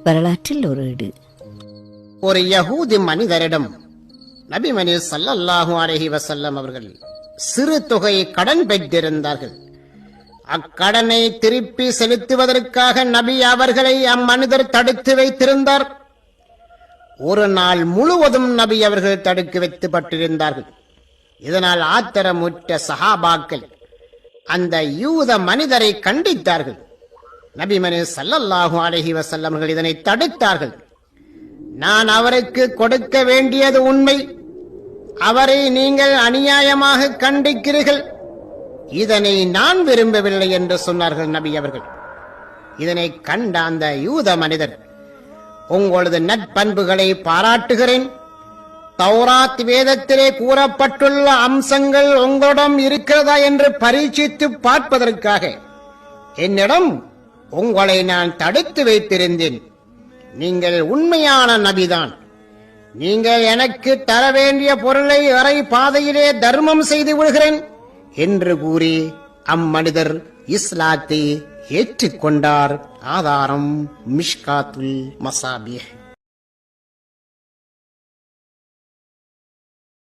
வரலாற்றில் ஒரு இடு. ஒரு யஹூதி மனிதரிடம் நபிமணி ஸல்லல்லாஹு அலைஹி வஸல்லம் அவர்கள் சிறு தொகை கடன் பெற்றிருந்தார்கள். அக்கடனை திருப்பி செலுத்துவதற்காக நபி அவர்களை அம்மனிதர் தடுத்து வைத்திருந்தார். ஒரு நாள் முழுவதும் நபி அவர்கள் தடுத்து வைக்கப்பட்டிருந்தார்கள். இதனால் ஆத்திரமுற்ற சஹாபாக்கள் அந்த யூத மனிதரை கண்டித்தார்கள். நபிமணி ஸல்லல்லாஹு அலைஹி வஸல்லம் அவர்கள் இதனை தடுத்தார்கள். நான் அவருக்கு கொடுக்க வேண்டியது உண்மை, அவரை நீங்கள் அநியாயமாக கண்டிக்கிறீர்கள், இதனை நான் விரும்பவில்லை என்று சொன்னார்கள் நபி அவர்கள். இதனை கண்ட அந்த யூத மனிதர், உங்களது நற்பண்புகளை பாராட்டுகிறேன், தௌராத் வேதத்திலே கூறப்பட்டுள்ள அம்சங்கள் உங்களிடம் இருக்கிறதா என்று பரீட்சித்து பார்ப்பதற்காக என்னிடம் உங்களை நான் தடுத்து வைத்திருந்தேன். நீங்கள் உண்மையான நபிதான், நீங்கள் எனக்கு தர வேண்டிய பொருளை அரை பாதையிலே தர்மம் செய்து விடுகிறேன் என்று கூறி அம்மனிதர் இஸ்லாத்தை ஏற்றுக்கொண்டார். ஆதாரம் மிஷ்காத்துல் மசாபிஹ்.